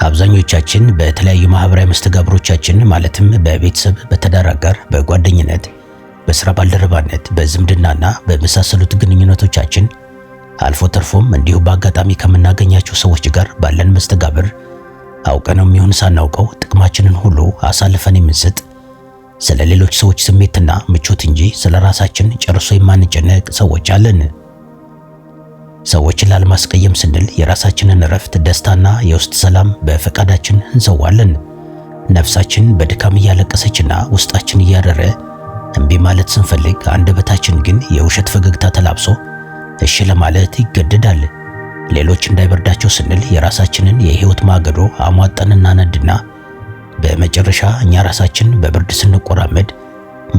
አብዛኞቻችን በተለያዩ ማህበራዊ መስተጋብሮቻችን ማለትም በቤተሰብ፣ በትዳር አጋር፣ በጓደኝነት፣ በስራ ባልደረባነት፣ በዝምድናና በመሳሰሉት ግንኙነቶቻችን አልፎ ተርፎም እንዲሁ በአጋጣሚ ከምናገኛቸው ሰዎች ጋር ባለን መስተጋብር አውቀነው የሚሆን ሳናውቀው ጥቅማችንን ሁሉ አሳልፈን የምንሰጥ ስለ ሌሎች ሰዎች ስሜትና ምቾት እንጂ ስለ ራሳችን ጨርሶ የማንጨነቅ ሰዎች አለን። ሰዎችን ላለማስቀየም ስንል የራሳችንን እረፍት፣ ደስታና የውስጥ ሰላም በፈቃዳችን እንሰዋለን። ነፍሳችን በድካም እያለቀሰችና ውስጣችን እያረረ እምቢ ማለት ስንፈልግ አንደበታችን ግን የውሸት ፈገግታ ተላብሶ እሺ ለማለት ይገደዳል። ሌሎች እንዳይበርዳቸው ስንል የራሳችንን የህይወት ማገዶ አሟጠን እናነድና በመጨረሻ እኛ ራሳችን በብርድ ስንቆራመድ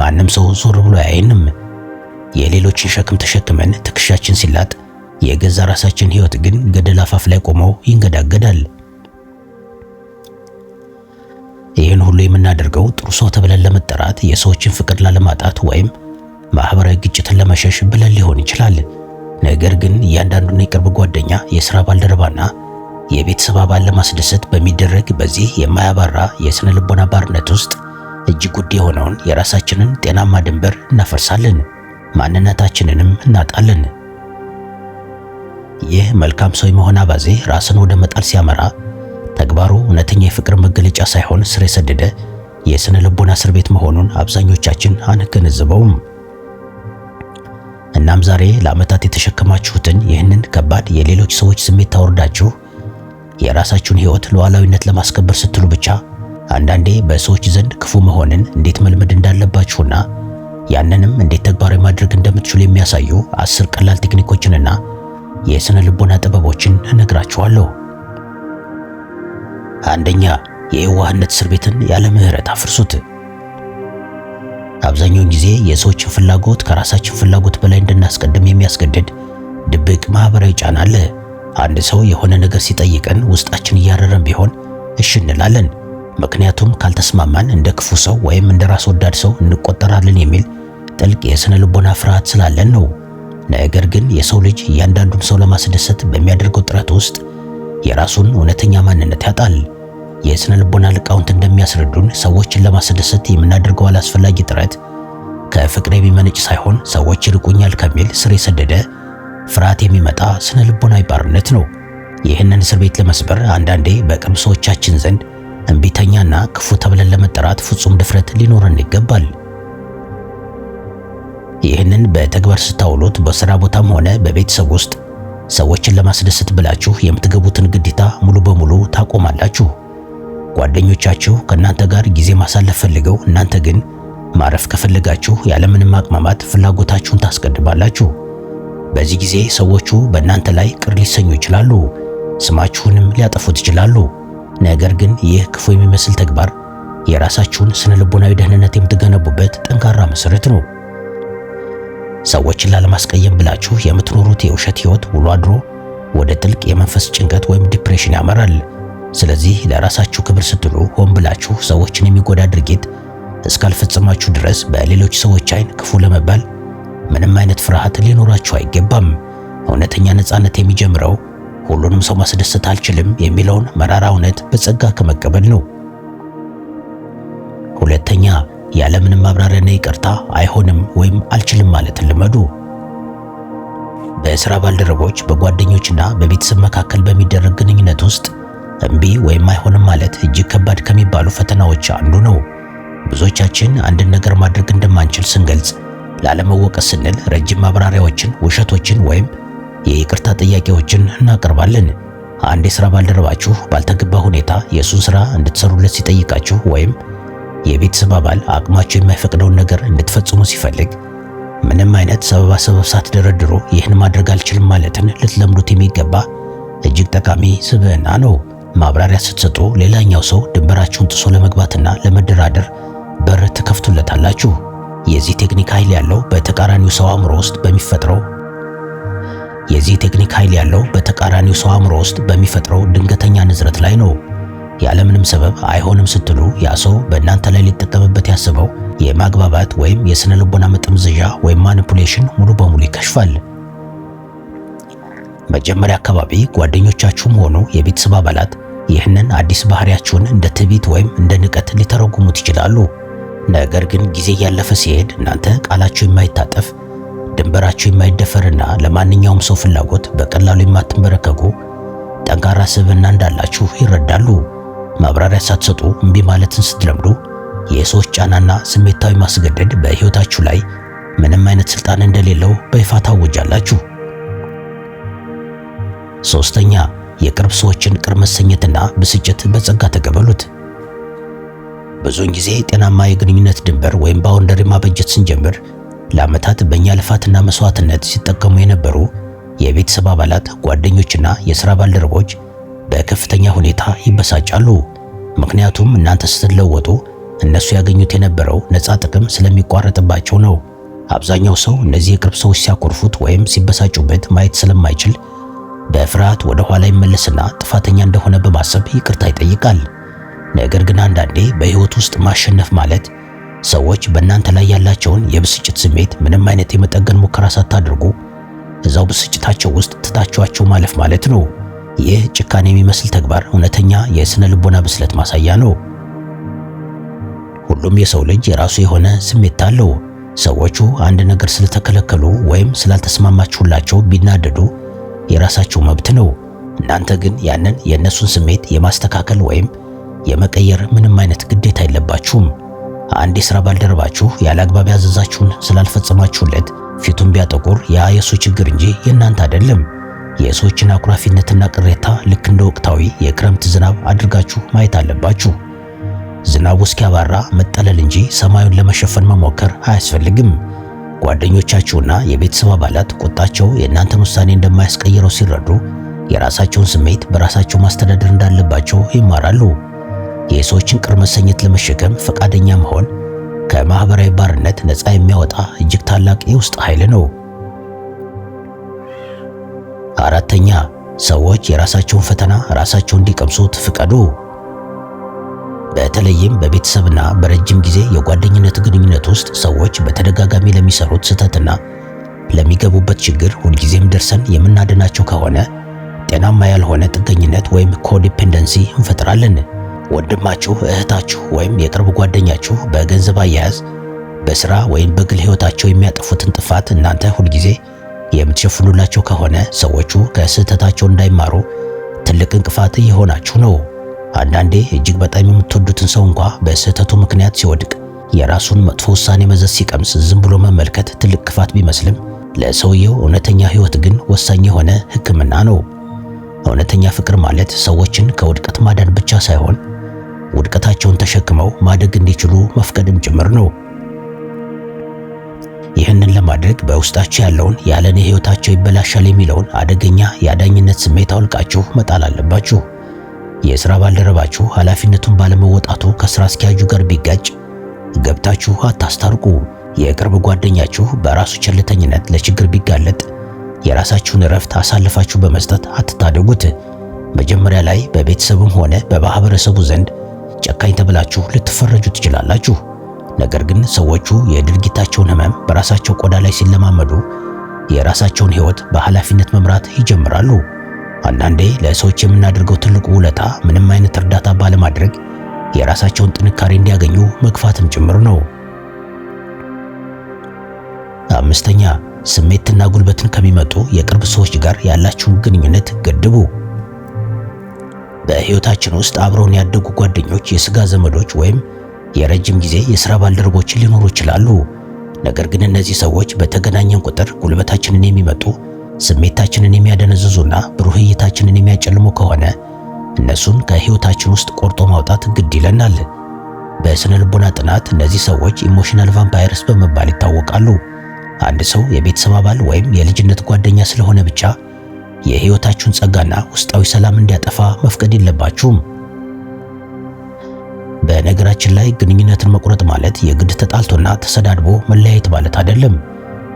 ማንም ሰው ዞር ብሎ አያየንም። የሌሎችን ሸክም ተሸክመን ትከሻችን ሲላጥ የገዛ ራሳችን ህይወት ግን ገደል አፋፍ ላይ ቆሞ ይንገዳገዳል። ይህን ሁሉ የምናደርገው ጥሩ ሰው ተብለን ለመጠራት፣ የሰዎችን ፍቅር ላለማጣት ወይም ማህበራዊ ግጭትን ለመሸሽ ብለን ሊሆን ይችላል። ነገር ግን እያንዳንዱን የቅርብ ጓደኛ፣ የሥራ ባልደረባና የቤተሰብ አባል ለማስደሰት በሚደረግ በዚህ የማያባራ የስነ ልቦና ባርነት ውስጥ እጅግ ውድ የሆነውን የራሳችንን ጤናማ ድንበር እናፈርሳለን፣ ማንነታችንንም እናጣለን። ይህ መልካም ሰው የመሆን አባዜ ራስን ወደ መጣል ሲያመራ ተግባሩ እውነተኛ የፍቅር መገለጫ ሳይሆን ስር የሰደደ የስነ ልቦና እስር ቤት መሆኑን አብዛኞቻችን አንገነዘበውም። እናም ዛሬ ለዓመታት የተሸከማችሁትን ይህንን ከባድ የሌሎች ሰዎች ስሜት ታወርዳችሁ የራሳችሁን ህይወት ሉዓላዊነት ለማስከበር ስትሉ ብቻ አንዳንዴ በሰዎች ዘንድ ክፉ መሆንን እንዴት መልመድ እንዳለባችሁና ያንንም እንዴት ተግባራዊ ማድረግ እንደምትችሉ የሚያሳዩ 10 ቀላል ቴክኒኮችንና የስነ ልቦና ጥበቦችን እነግራችኋለሁ። አንደኛ፣ የዋህነት እስር ቤትን ያለ ምህረት አፍርሱት። አብዛኛውን ጊዜ የሰዎችን ፍላጎት ከራሳችን ፍላጎት በላይ እንድናስቀድም የሚያስገድድ ድብቅ ማህበራዊ ጫና አለ። አንድ ሰው የሆነ ነገር ሲጠይቀን ውስጣችን እያረረን ቢሆን እሺ እንላለን። ምክንያቱም ካልተስማማን እንደ ክፉ ሰው ወይም እንደ ራስ ወዳድ ሰው እንቆጠራለን የሚል ጥልቅ የስነ ልቦና ፍርሃት ስላለን ነው። ነገር ግን የሰው ልጅ እያንዳንዱን ሰው ለማስደሰት በሚያደርገው ጥረት ውስጥ የራሱን እውነተኛ ማንነት ያጣል። የስነ ልቦና ሊቃውንት እንደሚያስረዱን ሰዎችን ለማስደሰት የምናደርገው አላስፈላጊ ጥረት ከፍቅር የሚመነጭ ሳይሆን ሰዎች ይርቁኛል ከሚል ስር የሰደደ ፍርሃት የሚመጣ ስነ ልቦናዊ ባርነት ነው። ይህንን እስር ቤት ለመስበር አንዳንዴ በቅርብ ሰዎቻችን ዘንድ እምቢተኛና ክፉ ተብለን ለመጠራት ፍጹም ድፍረት ሊኖረን ይገባል። ይህንን በተግባር ስታውሉት በሥራ ቦታም ሆነ በቤተሰብ ውስጥ ሰዎችን ለማስደሰት ብላችሁ የምትገቡትን ግዴታ ሙሉ በሙሉ ታቆማላችሁ። ጓደኞቻችሁ ከእናንተ ጋር ጊዜ ማሳለፍ ፈልገው እናንተ ግን ማረፍ ከፈለጋችሁ ያለምንም ማቅማማት ፍላጎታችሁን ታስቀድማላችሁ። በዚህ ጊዜ ሰዎቹ በእናንተ ላይ ቅር ሊሰኙ ይችላሉ፣ ስማችሁንም ሊያጠፉት ይችላሉ። ነገር ግን ይህ ክፉ የሚመስል ተግባር የራሳችሁን ስነ ልቦናዊ ደህንነት የምትገነቡበት ጠንካራ መሰረት ነው። ሰዎችን ላለማስቀየም ብላችሁ የምትኖሩት የውሸት ህይወት ውሎ አድሮ ወደ ጥልቅ የመንፈስ ጭንቀት ወይም ዲፕሬሽን ያመራል። ስለዚህ ለራሳችሁ ክብር ስትሉ ሆን ብላችሁ ሰዎችን የሚጎዳ ድርጊት እስካልፈጸማችሁ ድረስ በሌሎች ሰዎች አይን ክፉ ለመባል ምንም አይነት ፍርሃት ሊኖራችሁ አይገባም። እውነተኛ ነፃነት የሚጀምረው ሁሉንም ሰው ማስደሰት አልችልም የሚለውን መራራ እውነት በጸጋ ከመቀበል ነው። ሁለተኛ፣ ያለምንም ማብራሪያና ይቅርታ አይሆንም ወይም አልችልም ማለትን ልመዱ። በሥራ ባልደረቦች፣ በጓደኞችና በቤተሰብ መካከል በሚደረግ ግንኙነት ውስጥ እምቢ ወይም አይሆንም ማለት እጅግ ከባድ ከሚባሉ ፈተናዎች አንዱ ነው። ብዙዎቻችን አንድን ነገር ማድረግ እንደማንችል ስንገልጽ ላለመወቀስ ስንል ረጅም ማብራሪያዎችን፣ ውሸቶችን ወይም የይቅርታ ጥያቄዎችን እናቀርባለን። አንድ የሥራ ባልደረባችሁ ባልተገባ ሁኔታ የእሱን ሥራ እንድትሰሩለት ሲጠይቃችሁ ወይም የቤተሰብ አባል አቅማችሁ የማይፈቅደውን ነገር እንድትፈጽሙ ሲፈልግ ምንም አይነት ሰበባ ሳትደረድሩ ይህን ማድረግ አልችልም ማለትን ልትለምዱት የሚገባ እጅግ ጠቃሚ ስብዕና ነው። ማብራሪያ ስትሰጡ ሌላኛው ሰው ድንበራችሁን ጥሶ ለመግባትና ለመደራደር በር ትከፍቱለታላችሁ። የዚህ ቴክኒክ ኃይል ያለው በተቃራኒው ሰው አእምሮ ውስጥ በሚፈጥረው ድንገተኛ ንዝረት ላይ ነው። ያለምንም ሰበብ አይሆንም ስትሉ ያ ሰው በእናንተ ላይ ሊጠቀምበት ያስበው የማግባባት ወይም የስነ ልቦና መጠምዘዣ ወይም ማኒፑሌሽን ሙሉ በሙሉ ይከሽፋል። መጀመሪያ አካባቢ ጓደኞቻችሁም ሆኑ የቤተሰብ አባላት ይህንን አዲስ ባህሪያችሁን እንደ ትዕቢት ወይም እንደ ንቀት ሊተረጉሙት ይችላሉ። ነገር ግን ጊዜ እያለፈ ሲሄድ እናንተ ቃላችሁ የማይታጠፍ ድንበራችሁ የማይደፈርና ለማንኛውም ሰው ፍላጎት በቀላሉ የማትንበረከኩ ጠንካራ ስብዕና እንዳላችሁ ይረዳሉ። ማብራሪያ ሳትሰጡ እምቢ ማለትን ስትለምዱ የሰዎች ጫናና ስሜታዊ ማስገደድ በሕይወታችሁ ላይ ምንም አይነት ስልጣን እንደሌለው በይፋ ታውጃላችሁ። ሶስተኛ፣ የቅርብ ሰዎችን ቅር መሰኘትና ብስጭት በጸጋ ተቀበሉት። ብዙውን ጊዜ ጤናማ የግንኙነት ድንበር ወይም ባውንደሪ ማበጀት ስንጀምር ለዓመታት በእኛ ልፋትና መስዋዕትነት ሲጠቀሙ የነበሩ የቤተሰብ አባላት፣ ጓደኞችና የሥራ ባልደረቦች በከፍተኛ ሁኔታ ይበሳጫሉ። ምክንያቱም እናንተ ስትለወጡ እነሱ ያገኙት የነበረው ነፃ ጥቅም ስለሚቋረጥባቸው ነው። አብዛኛው ሰው እነዚህ የቅርብ ሰዎች ሲያኮርፉት ወይም ሲበሳጩበት ማየት ስለማይችል በፍርሃት ወደ ኋላ ይመለስና ጥፋተኛ እንደሆነ በማሰብ ይቅርታ ይጠይቃል። ነገር ግን አንዳንዴ በሕይወት ውስጥ ማሸነፍ ማለት ሰዎች በእናንተ ላይ ያላቸውን የብስጭት ስሜት ምንም አይነት የመጠገን ሙከራ ሳታደርጉ እዛው ብስጭታቸው ውስጥ ትታቸዋቸው ማለፍ ማለት ነው። ይህ ጭካኔ የሚመስል ተግባር እውነተኛ የሥነ ልቦና ብስለት ማሳያ ነው። ሁሉም የሰው ልጅ የራሱ የሆነ ስሜት አለው። ሰዎቹ አንድ ነገር ስለተከለከሉ ወይም ስላልተስማማችሁላቸው ቢናደዱ የራሳቸው መብት ነው። እናንተ ግን ያንን የእነሱን ስሜት የማስተካከል ወይም የመቀየር ምንም አይነት ግዴታ የለባችሁም። አንድ የሥራ ባልደረባችሁ ያለ አግባብ ያዘዛችሁን ስላልፈጸማችሁለት ፊቱን ቢያጠቁር ያ የሱ ችግር እንጂ የእናንተ አይደለም። የሰዎችን አኩራፊነትና ቅሬታ ልክ እንደ ወቅታዊ የክረምት ዝናብ አድርጋችሁ ማየት አለባችሁ። ዝናቡ እስኪያባራ መጠለል እንጂ ሰማዩን ለመሸፈን መሞከር አያስፈልግም። ጓደኞቻችሁና የቤተሰብ አባላት ቁጣቸው የእናንተን ውሳኔ እንደማያስቀይረው ሲረዱ የራሳቸውን ስሜት በራሳቸው ማስተዳደር እንዳለባቸው ይማራሉ። የሰዎችን ቅር መሰኘት ለመሸከም ፈቃደኛ መሆን ከማህበራዊ ባርነት ነፃ የሚያወጣ እጅግ ታላቅ የውስጥ ኃይል ነው። አራተኛ፣ ሰዎች የራሳቸውን ፈተና ራሳቸው እንዲቀምሱት ፍቀዱ። በተለይም በቤተሰብና በረጅም ጊዜ የጓደኝነት ግንኙነት ውስጥ ሰዎች በተደጋጋሚ ለሚሰሩት ስህተትና ለሚገቡበት ችግር ሁልጊዜም ደርሰን የምናድናቸው ከሆነ ጤናማ ያልሆነ ጥገኝነት ወይም ኮዲፔንደንሲ እንፈጥራለን። ወንድማችሁ፣ እህታችሁ ወይም የቅርብ ጓደኛችሁ በገንዘብ አያያዝ፣ በሥራ ወይም በግል ሕይወታቸው የሚያጠፉትን ጥፋት እናንተ ሁልጊዜ የምትሸፍኑላቸው ከሆነ ሰዎቹ ከስህተታቸው እንዳይማሩ ትልቅ እንቅፋት እየሆናችሁ ነው። አንዳንዴ እጅግ በጣም የምትወዱትን ሰው እንኳ በስህተቱ ምክንያት ሲወድቅ የራሱን መጥፎ ውሳኔ መዘዝ ሲቀምስ ዝም ብሎ መመልከት ትልቅ ክፋት ቢመስልም ለሰውየው እውነተኛ ሕይወት ግን ወሳኝ የሆነ ሕክምና ነው። እውነተኛ ፍቅር ማለት ሰዎችን ከውድቀት ማዳን ብቻ ሳይሆን ውድቀታቸውን ተሸክመው ማደግ እንዲችሉ መፍቀድም ጭምር ነው። ይህንን ለማድረግ በውስጣችሁ ያለውን ያለኔ ሕይወታቸው ይበላሻል የሚለውን አደገኛ የአዳኝነት ስሜት አውልቃችሁ መጣል አለባችሁ። የሥራ ባልደረባችሁ ኃላፊነቱን ባለመወጣቱ ከሥራ አስኪያጁ ጋር ቢጋጭ ገብታችሁ አታስታርቁ። የቅርብ ጓደኛችሁ በራሱ ቸልተኝነት ለችግር ቢጋለጥ የራሳችሁን እረፍት አሳልፋችሁ በመስጠት አትታደጉት። መጀመሪያ ላይ በቤተሰብም ሆነ በማህበረሰቡ ዘንድ ጨካኝ ተብላችሁ ልትፈረጁ ትችላላችሁ። ነገር ግን ሰዎቹ የድርጊታቸውን ሕመም በራሳቸው ቆዳ ላይ ሲለማመዱ የራሳቸውን ሕይወት በኃላፊነት መምራት ይጀምራሉ። አንዳንዴ ለሰዎች የምናደርገው ትልቁ ውለታ ምንም አይነት እርዳታ ባለማድረግ የራሳቸውን ጥንካሬ እንዲያገኙ መግፋትም ጭምር ነው። አምስተኛ፣ ስሜትና ጉልበትን ከሚመጡ የቅርብ ሰዎች ጋር ያላችሁን ግንኙነት ገድቡ። በሕይወታችን ውስጥ አብረውን ያደጉ ጓደኞች፣ የሥጋ ዘመዶች ወይም የረጅም ጊዜ የሥራ ባልደረቦች ሊኖሩ ይችላሉ። ነገር ግን እነዚህ ሰዎች በተገናኘን ቁጥር ጉልበታችንን የሚመጡ፣ ስሜታችንን የሚያደነዝዙና ብሩህ እይታችንን የሚያጨልሙ ከሆነ እነሱን ከሕይወታችን ውስጥ ቆርጦ ማውጣት ግድ ይለናል። በስነ ልቦና ጥናት እነዚህ ሰዎች ኢሞሽናል ቫምፓየርስ በመባል ይታወቃሉ። አንድ ሰው የቤተሰብ አባል ወይም የልጅነት ጓደኛ ስለሆነ ብቻ የሕይወታችሁን ጸጋና ውስጣዊ ሰላም እንዲያጠፋ መፍቀድ የለባችሁም። በነገራችን ላይ ግንኙነትን መቁረጥ ማለት የግድ ተጣልቶና ተሰዳድቦ መለያየት ማለት አይደለም።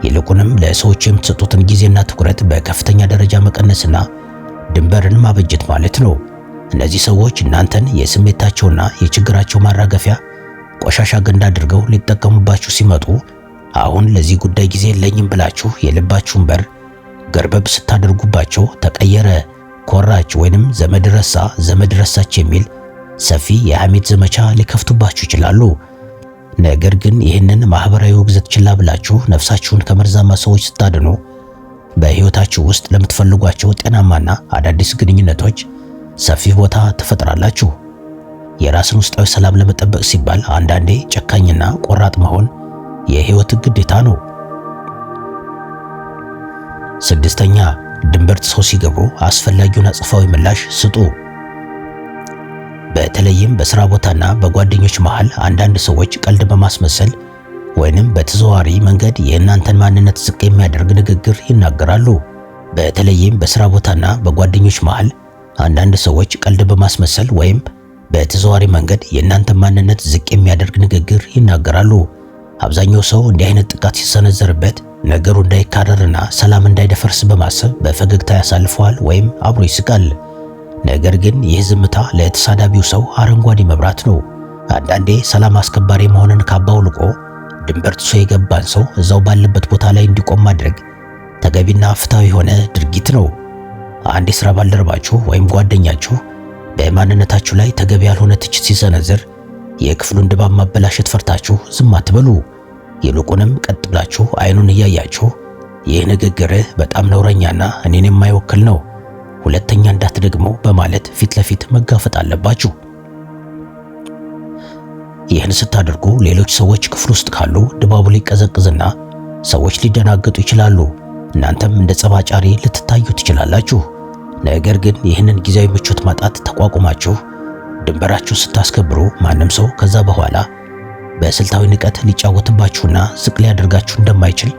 ይልቁንም ለሰዎች የምትሰጡትን ጊዜና ትኩረት በከፍተኛ ደረጃ መቀነስና ድንበርን ማበጀት ማለት ነው። እነዚህ ሰዎች እናንተን የስሜታቸውና የችግራቸው ማራገፊያ ቆሻሻ ገንዳ አድርገው ሊጠቀሙባችሁ ሲመጡ አሁን ለዚህ ጉዳይ ጊዜ የለኝም ብላችሁ የልባችሁን በር ገርበብ ስታደርጉባቸው ተቀየረ፣ ኮራች ወይንም ዘመድ ረሳ፣ ዘመድ ረሳች የሚል ሰፊ የሐሜት ዘመቻ ሊከፍቱባችሁ ይችላሉ። ነገር ግን ይህንን ማህበራዊ ውግዘት ችላ ብላችሁ ነፍሳችሁን ከመርዛማ ሰዎች ስታድኑ በህይወታችሁ ውስጥ ለምትፈልጓቸው ጤናማና አዳዲስ ግንኙነቶች ሰፊ ቦታ ትፈጥራላችሁ። የራስን ውስጣዊ ሰላም ለመጠበቅ ሲባል አንዳንዴ ጨካኝና ቆራጥ መሆን የህይወት ግዴታ ነው። ስድስተኛ፣ ድንበር ጥሰው ሲገቡ አስፈላጊውን አጸፋዊ ምላሽ ስጡ። በተለይም በስራ ቦታና በጓደኞች መሃል አንዳንድ ሰዎች ቀልድ በማስመሰል ወይንም በተዘዋዋሪ መንገድ የእናንተን ማንነት ዝቅ የሚያደርግ ንግግር ይናገራሉ። በተለይም በስራ ቦታና በጓደኞች መሃል አንዳንድ ሰዎች ቀልድ በማስመሰል ወይም በተዘዋዋሪ መንገድ የእናንተን ማንነት ዝቅ የሚያደርግ ንግግር ይናገራሉ። አብዛኛው ሰው እንዲህ አይነት ጥቃት ሲሰነዘርበት ነገሩ እንዳይካረርና ሰላም እንዳይደፈርስ በማሰብ በፈገግታ ያሳልፈዋል ወይም አብሮ ይስቃል። ነገር ግን ይህ ዝምታ ለተሳዳቢው ሰው አረንጓዴ መብራት ነው። አንዳንዴ ሰላም አስከባሪ መሆንን ካባውልቆ ድንበር ጥሶ የገባን ሰው እዛው ባለበት ቦታ ላይ እንዲቆም ማድረግ ተገቢና ፍትሃዊ የሆነ ድርጊት ነው። አንድ የሥራ ባልደረባችሁ ወይም ጓደኛችሁ በማንነታችሁ ላይ ተገቢ ያልሆነ ትችት ሲሰነዝር የክፍሉን ድባብ ማበላሸት ፈርታችሁ ዝም አትበሉ። ይልቁንም ቀጥ ብላችሁ አይኑን እያያችሁ ይህ ንግግርህ በጣም ነውረኛና እኔን የማይወክል ነው፣ ሁለተኛ እንዳትደግመው በማለት ፊት ለፊት መጋፈጥ አለባችሁ። ይህን ስታደርጉ ሌሎች ሰዎች ክፍል ውስጥ ካሉ ድባቡ ሊቀዘቅዝና ሰዎች ሊደናገጡ ይችላሉ። እናንተም እንደ ጸባጫሪ ልትታዩ ትችላላችሁ። ነገር ግን ይህንን ጊዜያዊ ምቾት ማጣት ተቋቁማችሁ ድንበራችሁ ስታስከብሩ ማንም ሰው ከዛ በኋላ በስልታዊ ንቀት ሊጫወትባችሁና ዝቅ ሊያደርጋችሁ እንደማይችል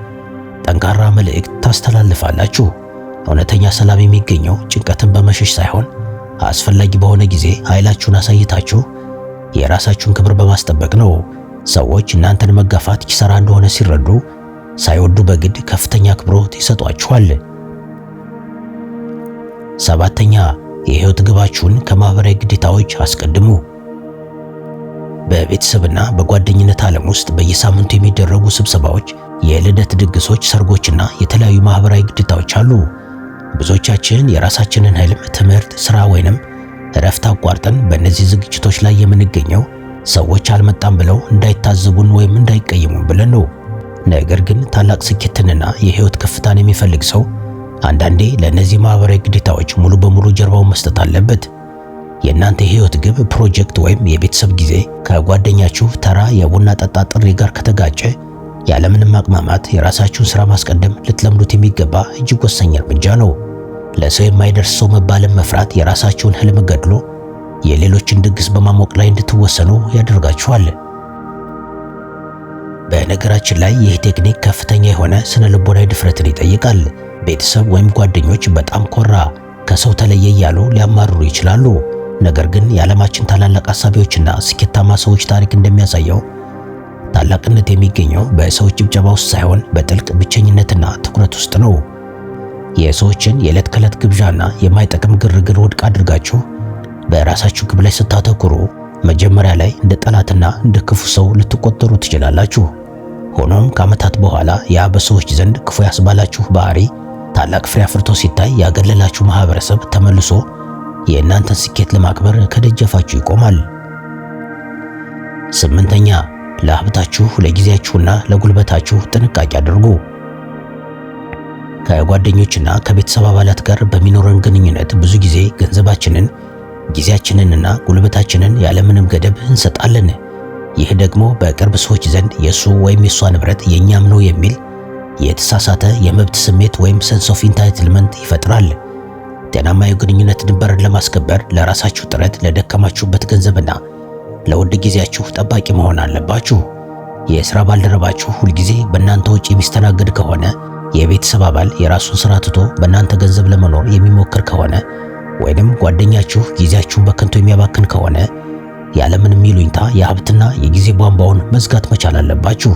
ጠንካራ መልእክት ታስተላልፋላችሁ። እውነተኛ ሰላም የሚገኘው ጭንቀትን በመሸሽ ሳይሆን አስፈላጊ በሆነ ጊዜ ኃይላችሁን አሳይታችሁ የራሳችሁን ክብር በማስጠበቅ ነው። ሰዎች እናንተን መጋፋት ኪሳራ እንደሆነ ሲረዱ ሳይወዱ በግድ ከፍተኛ አክብሮት ይሰጧችኋል። ሰባተኛ፣ የህይወት ግባችሁን ከማህበራዊ ግዴታዎች አስቀድሙ። በቤተሰብና በጓደኝነት ዓለም ውስጥ በየሳምንቱ የሚደረጉ ስብሰባዎች፣ የልደት ድግሶች፣ ሰርጎችና የተለያዩ ማህበራዊ ግዴታዎች አሉ። ብዙዎቻችን የራሳችንን ህልም፣ ትምህርት፣ ስራ ወይንም እረፍት አቋርጠን በእነዚህ ዝግጅቶች ላይ የምንገኘው ሰዎች አልመጣም ብለው እንዳይታዘቡን ወይም እንዳይቀየሙን ብለን ነው። ነገር ግን ታላቅ ስኬትንና የህይወት ከፍታን የሚፈልግ ሰው አንዳንዴ ለእነዚህ ማህበራዊ ግዴታዎች ሙሉ በሙሉ ጀርባውን መስጠት አለበት። የእናንተ የህይወት ግብ ፕሮጀክት ወይም የቤተሰብ ጊዜ ከጓደኛችሁ ተራ የቡና ጠጣ ጥሪ ጋር ከተጋጨ ያለምንም ማቅማማት የራሳችሁን ስራ ማስቀደም ልትለምዱት የሚገባ እጅግ ወሳኝ እርምጃ ነው። ለሰው የማይደርስ ሰው መባልን መፍራት የራሳችሁን ህልም ገድሎ የሌሎችን ድግስ በማሞቅ ላይ እንድትወሰኑ ያደርጋችኋል። በነገራችን ላይ ይህ ቴክኒክ ከፍተኛ የሆነ ስነ ልቦናዊ ድፍረትን ይጠይቃል። ቤተሰብ ወይም ጓደኞች በጣም ኮራ፣ ከሰው ተለየ እያሉ ሊያማርሩ ይችላሉ። ነገር ግን የዓለማችን ታላላቅ አሳቢዎችና ስኬታማ ሰዎች ታሪክ እንደሚያሳየው ታላቅነት የሚገኘው በሰዎች ጭብጨባ ውስጥ ሳይሆን በጥልቅ ብቸኝነትና ትኩረት ውስጥ ነው። የሰዎችን የዕለት ከዕለት ግብዣና የማይጠቅም ግርግር ውድቅ አድርጋችሁ በራሳችሁ ግብ ላይ ስታተኩሩ መጀመሪያ ላይ እንደ ጠላትና እንደ ክፉ ሰው ልትቆጠሩ ትችላላችሁ። ሆኖም ከዓመታት በኋላ ያ በሰዎች ዘንድ ክፉ ያስባላችሁ ባህሪ ታላቅ ፍሬ አፍርቶ ሲታይ ያገለላችሁ ማህበረሰብ ተመልሶ የእናንተን ስኬት ለማክበር ከደጃፋችሁ ይቆማል። ስምንተኛ፣ ለሀብታችሁ፣ ለጊዜያችሁና ለጉልበታችሁ ጥንቃቄ አድርጉ። ከጓደኞችና ከቤተሰብ አባላት ጋር በሚኖረን ግንኙነት ብዙ ጊዜ ገንዘባችንን፣ ጊዜያችንንና ጉልበታችንን ያለምንም ገደብ እንሰጣለን። ይህ ደግሞ በቅርብ ሰዎች ዘንድ የሱ ወይም የሷ ንብረት የኛም ነው የሚል የተሳሳተ የመብት ስሜት ወይም ሰንስ ኦፍ ኢንታይትልመንት ይፈጥራል። ጤናማ የግንኙነት ድንበርን ለማስከበር ለራሳችሁ ጥረት፣ ለደከማችሁበት ገንዘብና ለውድ ጊዜያችሁ ጠባቂ መሆን አለባችሁ። የሥራ ባልደረባችሁ ሁልጊዜ በእናንተ ወጪ የሚስተናገድ ከሆነ፣ የቤተሰብ አባል የራሱን ሥራ ትቶ በእናንተ ገንዘብ ለመኖር የሚሞክር ከሆነ፣ ወይንም ጓደኛችሁ ጊዜያችሁን በከንቱ የሚያባክን ከሆነ ያለምንም ይሉኝታ የሀብትና የጊዜ ቧንቧውን መዝጋት መቻል አለባችሁ።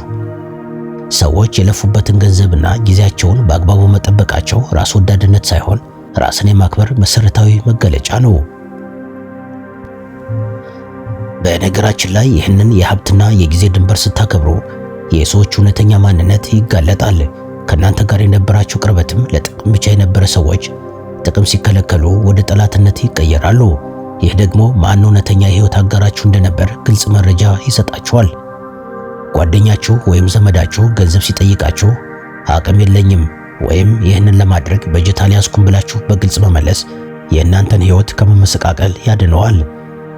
ሰዎች የለፉበትን ገንዘብና ጊዜያቸውን በአግባቡ መጠበቃቸው ራስ ወዳድነት ሳይሆን ራስን የማክበር መሰረታዊ መገለጫ ነው። በነገራችን ላይ ይህንን የሀብትና የጊዜ ድንበር ስታከብሩ የሰዎች እውነተኛ ማንነት ይጋለጣል። ከእናንተ ጋር የነበራችሁ ቅርበትም ለጥቅም ብቻ የነበረ ሰዎች ጥቅም ሲከለከሉ ወደ ጠላትነት ይቀየራሉ። ይህ ደግሞ ማን እውነተኛ የህይወት አጋራችሁ እንደነበር ግልጽ መረጃ ይሰጣችኋል። ጓደኛችሁ ወይም ዘመዳችሁ ገንዘብ ሲጠይቃችሁ አቅም የለኝም ወይም ይህንን ለማድረግ በጀት አልያዝኩም ብላችሁ በግልጽ መመለስ የእናንተን ህይወት ከመመሰቃቀል ያድነዋል።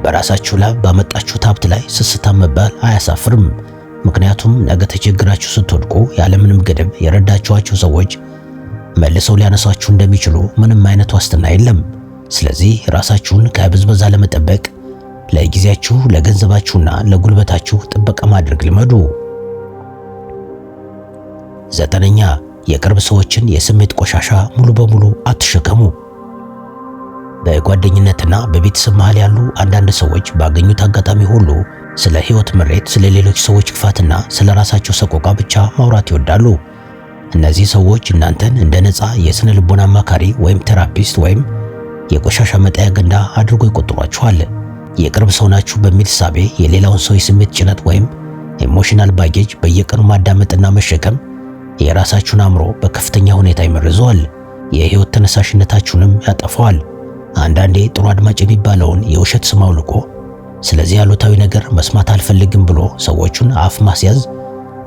በራሳችሁ ላይ ባመጣችሁት ሀብት ላይ ስስታም መባል አያሳፍርም። ምክንያቱም ነገ ተቸግራችሁ ስትወድቁ ያለምንም ገደብ የረዳችኋቸው ሰዎች መልሰው ሊያነሷችሁ እንደሚችሉ ምንም አይነት ዋስትና የለም። ስለዚህ ራሳችሁን ከብዝበዛ ለመጠበቅ ለጊዜያችሁ፣ ለገንዘባችሁና ለጉልበታችሁ ጥበቃ ማድረግ ልመዱ። 9ኛ የቅርብ ሰዎችን የስሜት ቆሻሻ ሙሉ በሙሉ አትሸከሙ። በጓደኝነትና በቤተሰብ መሃል ያሉ አንዳንድ ሰዎች ባገኙት አጋጣሚ ሁሉ ስለ ህይወት ምሬት፣ ስለ ሌሎች ሰዎች ክፋትና ስለ ራሳቸው ሰቆቃ ብቻ ማውራት ይወዳሉ። እነዚህ ሰዎች እናንተን እንደ ነፃ የስነ ልቦና አማካሪ ወይም ቴራፒስት ወይም የቆሻሻ መጣያ ገንዳ አድርጎ ይቆጥሯችኋል። የቅርብ ሰው ናችሁ በሚል ሳቤ የሌላውን ሰው የስሜት ጭነት ወይም ኢሞሽናል ባጌጅ በየቀኑ ማዳመጥና መሸከም የራሳችሁን አእምሮ በከፍተኛ ሁኔታ ይመርዘዋል። የህይወት ተነሳሽነታችሁንም ያጠፋዋል። አንዳንዴ ጥሩ አድማጭ የሚባለውን የውሸት ስም አውልቆ ስለዚህ ያሉታዊ ነገር መስማት አልፈልግም ብሎ ሰዎቹን አፍ ማስያዝ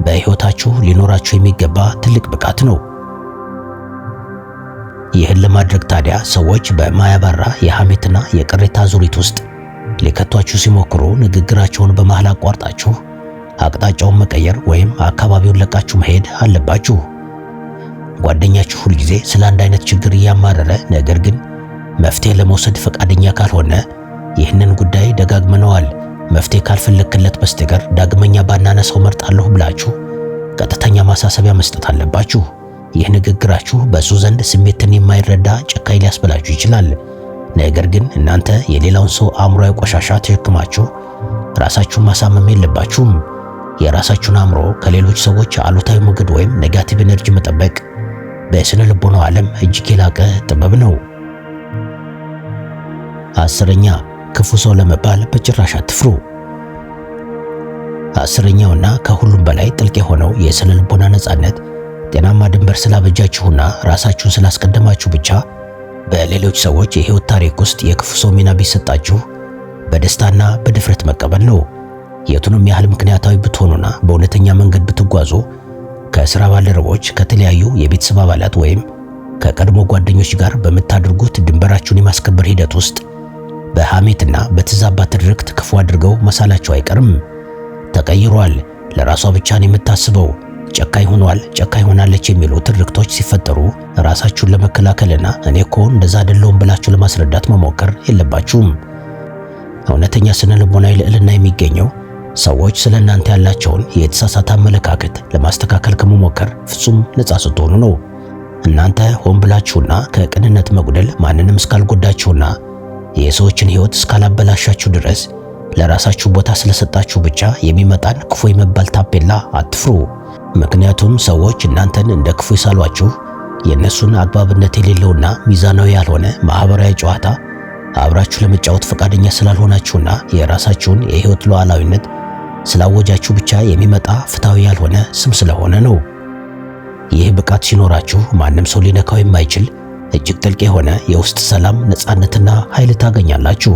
በህይወታችሁ ሊኖራችሁ የሚገባ ትልቅ ብቃት ነው። ይህን ለማድረግ ታዲያ ሰዎች በማያባራ የሐሜትና የቅሬታ ዙሪት ውስጥ ሊከቷችሁ ሲሞክሩ ንግግራቸውን በመሃል አቋርጣችሁ አቅጣጫውን መቀየር ወይም አካባቢውን ለቃችሁ መሄድ አለባችሁ። ጓደኛችሁ ሁልጊዜ ስለ አንድ አይነት ችግር እያማረረ ነገር ግን መፍትሄ ለመውሰድ ፈቃደኛ ካልሆነ ይህንን ጉዳይ ደጋግመነዋል፣ መፍትሄ ካልፈለክለት በስተቀር ዳግመኛ ባናነሳው መርጣለሁ ብላችሁ ቀጥተኛ ማሳሰቢያ መስጠት አለባችሁ። ይህ ንግግራችሁ በሱ ዘንድ ስሜትን የማይረዳ ጨካኝ ሊያስበላችሁ ይችላል። ነገር ግን እናንተ የሌላውን ሰው አእምሮአዊ ቆሻሻ ተሸክማችሁ ራሳችሁን ማሳመም የለባችሁም። የራሳችሁን አእምሮ ከሌሎች ሰዎች አሉታዊ ሞገድ ወይም ኔጋቲቭ ኤነርጂ መጠበቅ በስነ ልቦናው ዓለም እጅግ የላቀ ጥበብ ነው። 10ኛ ክፉ ሰው ለመባል በጭራሽ አትፍሩ። 10ኛውና ከሁሉም በላይ ጥልቅ የሆነው የስነ ልቦና ነጻነት ጤናማ ድንበር ስላበጃችሁና ራሳችሁን ስላስቀደማችሁ ብቻ በሌሎች ሰዎች የህይወት ታሪክ ውስጥ የክፉ ሰው ሚና ቢሰጣችሁ በደስታና በድፍረት መቀበል ነው። የቱንም ያህል ምክንያታዊ ብትሆኑና በእውነተኛ መንገድ ብትጓዙ ከስራ ባልደረቦች፣ ከተለያዩ የቤተሰብ አባላት ወይም ከቀድሞ ጓደኞች ጋር በምታደርጉት ድንበራችሁን የማስከበር ሂደት ውስጥ በሐሜትና በተዛባ ትርክት ክፉ አድርገው መሳላቸው አይቀርም። ተቀይሯል፣ ለራሷ ብቻ ነው የምታስበው፣ ጨካኝ ሆኗል፣ ጨካኝ ሆናለች የሚሉ ትርክቶች ሲፈጠሩ ራሳችሁን ለመከላከልና እኔ እኮ እንደዛ አይደለሁም ብላችሁ ለማስረዳት መሞከር የለባችሁም። እውነተኛ ስነ ልቦናዊ ልዕልና የሚገኘው ሰዎች ስለ እናንተ ያላቸውን የተሳሳተ አመለካከት ለማስተካከል ከመሞከር ፍጹም ነፃ ስትሆኑ ነው። እናንተ ሆን ብላችሁና ከቅንነት መጉደል ማንንም እስካልጎዳችሁና የሰዎችን ህይወት እስካላበላሻችሁ ድረስ ለራሳችሁ ቦታ ስለሰጣችሁ ብቻ የሚመጣን ክፉ የመባል ታፔላ አትፍሩ። ምክንያቱም ሰዎች እናንተን እንደ ክፉ ይሳሏችሁ የእነሱን አግባብነት የሌለውና ሚዛናዊ ያልሆነ ማህበራዊ ጨዋታ አብራችሁ ለመጫወት ፈቃደኛ ስላልሆናችሁና የራሳችሁን የህይወት ሉዓላዊነት ስላወጃችሁ ብቻ የሚመጣ ፍትሃዊ ያልሆነ ስም ስለሆነ ነው። ይህ ብቃት ሲኖራችሁ ማንም ሰው ሊነካው የማይችል እጅግ ጥልቅ የሆነ የውስጥ ሰላም፣ ነፃነትና ኃይል ታገኛላችሁ።